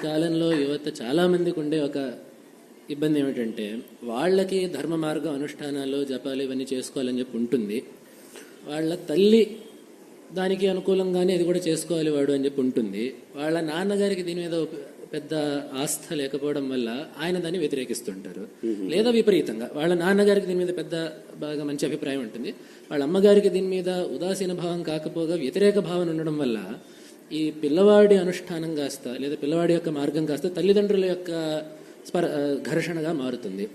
కాలంలో యువత చాలామందికి ఉండే ఒక ఇబ్బంది ఏమిటంటే వాళ్ళకి ధర్మ మార్గం అనుష్ఠానాలు జపాలు ఇవన్నీ చేసుకోవాలని చెప్పి ఉంటుంది. వాళ్ళ తల్లి దానికి అనుకూలంగానే అది కూడా చేసుకోవాలి వాడు అని చెప్పి ఉంటుంది. వాళ్ళ నాన్నగారికి దీని మీద పెద్ద ఆస్థ లేకపోవడం వల్ల ఆయన దాన్ని వ్యతిరేకిస్తుంటారు. లేదా విపరీతంగా వాళ్ళ నాన్నగారికి దీని మీద పెద్ద బాగా మంచి అభిప్రాయం ఉంటుంది, వాళ్ళ అమ్మగారికి దీని మీద ఉదాసీన భావం కాకపోగా వ్యతిరేక భావన ఉండడం వల్ల ఈ పిల్లవాడి అనుష్ఠానం కాస్త లేదా పిల్లవాడి యొక్క మార్గం కాస్త తల్లిదండ్రుల యొక్క ఘర్షణగా మారుతుంది.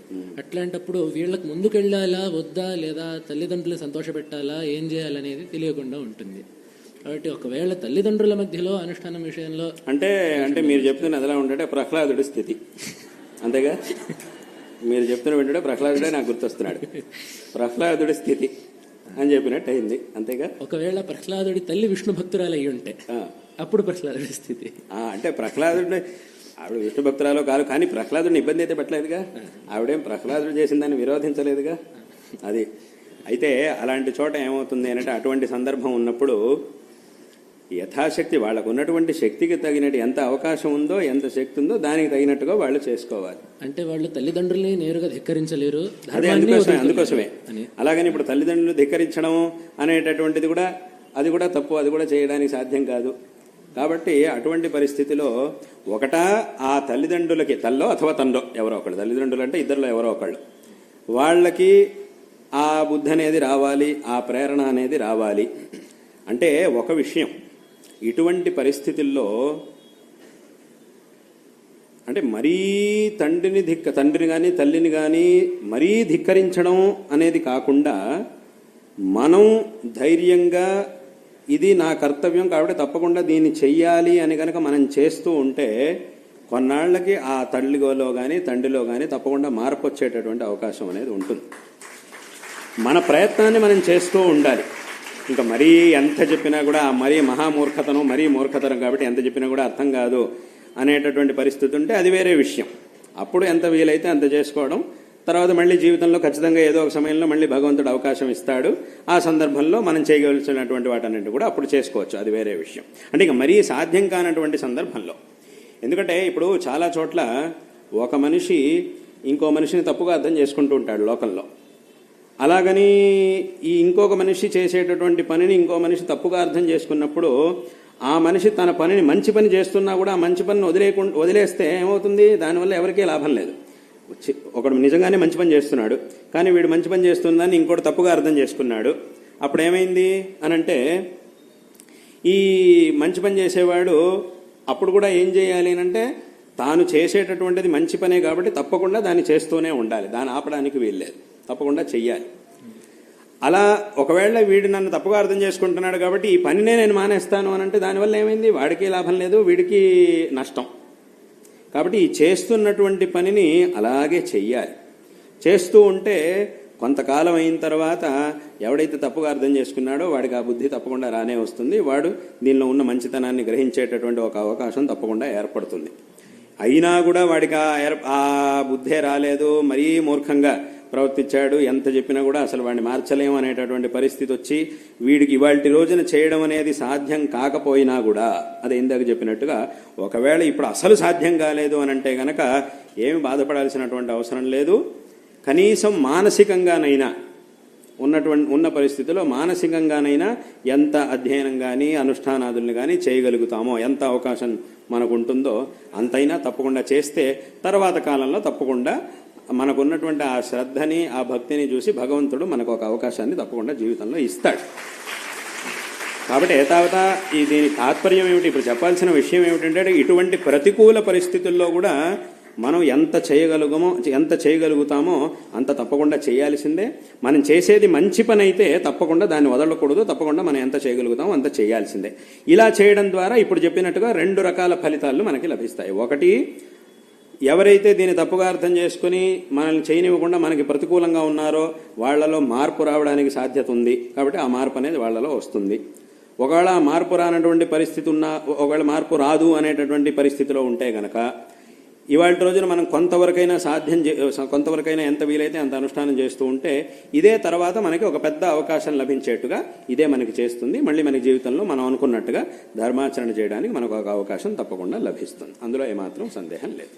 అట్లాంటప్పుడు వీళ్ళకి ముందుకెళ్ళాలా వద్దా, లేదా తల్లిదండ్రులు సంతోషపెట్టాలా, ఏం చేయాలనేది తెలియకుండా ఉంటుంది. కాబట్టి ఒకవేళ తల్లిదండ్రుల మధ్యలో అనుష్ఠానం విషయంలో అంటే మీరు చెప్తున్నది ఎలా ఉంటే ప్రహ్లాదుడి స్థితి, అంతేగా? మీరు చెప్తున్న వెంటనే ప్రహ్లాదుడే నాకు గుర్తొస్తున్నాడు. ప్రహ్లాదుడి స్థితి అని చెప్పినట్టు అయింది, అంతేగా? ఒకవేళ ప్రహ్లాదుడి తల్లి విష్ణు భక్తురాలు అయి ఉంటే అప్పుడు ప్రహ్లాదుడి స్థితి అంటే ప్రహ్లాదుడి ఆవిడ విష్ణు భక్తురాలో కాదు, కానీ ప్రహ్లాదుడిని ఇబ్బంది అయితే పెట్టలేదుగా. ఆవిడేం ప్రహ్లాదుడు చేసిన దాన్ని విరోధించలేదుగా. అది అయితే అలాంటి చోట ఏమవుతుంది అంటే అటువంటి సందర్భం ఉన్నప్పుడు యథాశక్తి వాళ్ళకు ఉన్నటువంటి శక్తికి తగినట్టు ఎంత అవకాశం ఉందో, ఎంత శక్తి ఉందో దానికి తగినట్టుగా వాళ్ళు చేసుకోవాలి. అంటే వాళ్ళు తల్లిదండ్రుల్ని నేరుగా ధిక్కరించలేరు. అదే అందుకోసమే అలాగని ఇప్పుడు తల్లిదండ్రులు ధిక్కరించడం అనేటటువంటిది కూడా అది కూడా తప్పు, అది కూడా చేయడానికి సాధ్యం కాదు. కాబట్టి అటువంటి పరిస్థితిలో ఒకటా ఆ తల్లిదండ్రులకి తల్లో అథవా తండ్రో ఎవరో ఒకళ్ళు, తల్లిదండ్రులు అంటే ఇద్దరిలో ఎవరో ఒకళ్ళు, వాళ్ళకి ఆ బుద్ధి అనేది రావాలి, ఆ ప్రేరణ అనేది రావాలి. అంటే ఒక విషయం, ఇటువంటి పరిస్థితుల్లో అంటే మరీ తండ్రిని కానీ తల్లిని కానీ మరీ ధిక్కరించడం అనేది కాకుండా మనం ధైర్యంగా ఇది నా కర్తవ్యం కాబట్టి తప్పకుండా దీన్ని చెయ్యాలి అని కనుక మనం చేస్తూ ఉంటే కొన్నాళ్లకి ఆ తల్లిలో కానీ తండ్రిలో కానీ తప్పకుండా మార్పు వచ్చేటటువంటి అవకాశం అనేది ఉంటుంది. మన ప్రయత్నాన్ని మనం చేస్తూ ఉండాలి. ఇంకా మరీ ఎంత చెప్పినా కూడా మరీ మహామూర్ఖతనం, మరీ మూర్ఖతనం కాబట్టి ఎంత చెప్పినా కూడా అర్థం కాదు అనేటటువంటి పరిస్థితి ఉంటే అది వేరే విషయం. అప్పుడు ఎంత వీలైతే అంత చేసుకోవడం, తర్వాత మళ్ళీ జీవితంలో ఖచ్చితంగా ఏదో ఒక సమయంలో మళ్ళీ భగవంతుడు అవకాశం ఇస్తాడు. ఆ సందర్భంలో మనం చేయగలిసినటువంటి వాటన్నింటి కూడా అప్పుడు చేసుకోవచ్చు, అది వేరే విషయం. అంటే ఇక మరీ సాధ్యం కానటువంటి సందర్భంలో, ఎందుకంటే ఇప్పుడు చాలా చోట్ల ఒక మనిషి ఇంకో మనిషిని తప్పుగా అర్థం చేసుకుంటూ ఉంటాడు లోకంలో. అలాగని ఈ ఇంకొక మనిషి చేసేటటువంటి పనిని ఇంకో మనిషి తప్పుగా అర్థం చేసుకున్నప్పుడు ఆ మనిషి తన పనిని మంచి పని చేస్తున్నా కూడా ఆ మంచి పనిని వదిలేస్తే ఏమవుతుంది? దానివల్ల ఎవరికీ లాభం లేదు. ఒకడు నిజంగానే మంచి పని చేస్తున్నాడు, కానీ వీడు మంచి పని చేస్తుందని ఇంకోటి తప్పుగా అర్థం చేసుకున్నాడు. అప్పుడు ఏమైంది అనంటే ఈ మంచి పని చేసేవాడు అప్పుడు కూడా ఏం చేయాలి అంటే తాను చేసేటటువంటిది మంచి పనే కాబట్టి తప్పకుండా దాన్ని చేస్తూనే ఉండాలి, దాన్ని ఆపడానికి వీల్లేదు, తప్పకుండా చెయ్యాలి. అలా ఒకవేళ వీడు నన్ను తప్పుగా అర్థం చేసుకుంటున్నాడు కాబట్టి ఈ పనినే నేను మానేస్తాను అనంటే దానివల్ల ఏమైంది? వాడికి లాభం లేదు, వీడికి నష్టం. కాబట్టి ఈ చేస్తున్నటువంటి పనిని అలాగే చెయ్యాలి. చేస్తూ ఉంటే కొంతకాలం అయిన తర్వాత ఎవడైతే తప్పుగా అర్థం చేసుకున్నాడో వాడికి ఆ బుద్ధి తప్పకుండా రానే వస్తుంది. వాడు దీనిలో ఉన్న మంచితనాన్ని గ్రహించేటటువంటి ఒక అవకాశం తప్పకుండా ఏర్పడుతుంది. అయినా కూడా వాడికి ఆ బుద్ధే రాలేదు, మరీ మూర్ఖంగా ప్రవర్తించాడు, ఎంత చెప్పినా కూడా అసలు వాడిని మార్చలేము అనేటటువంటి పరిస్థితి వచ్చి వీడికి ఇవాళ రోజున చేయడం అనేది సాధ్యం కాకపోయినా కూడా అది ఇందాక చెప్పినట్టుగా ఒకవేళ ఇప్పుడు అసలు సాధ్యం కాలేదు అని అంటే గనక ఏమి బాధపడాల్సినటువంటి అవసరం లేదు. కనీసం మానసికంగానైనా ఉన్న పరిస్థితిలో మానసికంగానైనా ఎంత అధ్యయనం కానీ అనుష్ఠానాదుల్ని కానీ చేయగలుగుతామో, ఎంత అవకాశం మనకు ఉంటుందో అంతైనా తప్పకుండా చేస్తే తర్వాత కాలంలో తప్పకుండా మనకున్నటువంటి ఆ శ్రద్ధని ఆ భక్తిని చూసి భగవంతుడు మనకు ఒక అవకాశాన్ని తప్పకుండా జీవితంలో ఇస్తాడు. కాబట్టి ఏతావతా దీని తాత్పర్యం ఏమిటి, ఇప్పుడు చెప్పాల్సిన విషయం ఏమిటంటే ఇటువంటి ప్రతికూల పరిస్థితుల్లో కూడా మనం ఎంత చేయగలుగుతామో అంత తప్పకుండా చేయాల్సిందే. మనం చేసేది మంచి పని అయితే తప్పకుండా దాన్ని వదలకూడదు, తప్పకుండా మనం ఎంత చేయగలుగుతామో అంత చేయాల్సిందే. ఇలా చేయడం ద్వారా ఇప్పుడు చెప్పినట్టుగా 2 రకాల ఫలితాలు మనకి లభిస్తాయి. ఒకటి, ఎవరైతే దీన్ని తప్పుగా అర్థం చేసుకుని మనల్ని చేయనివ్వకుండా మనకి ప్రతికూలంగా ఉన్నారో వాళ్లలో మార్పు రావడానికి సాధ్యత ఉంది, కాబట్టి ఆ మార్పు అనేది వాళ్లలో వస్తుంది. ఒకవేళ మార్పు రానటువంటి పరిస్థితి ఉన్నా, ఒకవేళ మార్పు రాదు అనేటటువంటి పరిస్థితిలో ఉంటే గనక ఇవాళ రోజున మనం కొంతవరకైనా కొంతవరకైనా ఎంత వీలైతే అంత అనుష్ఠానం చేస్తూ ఉంటే ఇదే తర్వాత మనకి ఒక పెద్ద అవకాశం లభించేట్టుగా ఇదే మనకి చేస్తుంది. మళ్ళీ మన జీవితంలో మనం అనుకున్నట్టుగా ధర్మాచరణ చేయడానికి మనకు ఒక అవకాశం తప్పకుండా లభిస్తుంది. అందులో ఏమాత్రం సందేహం లేదు.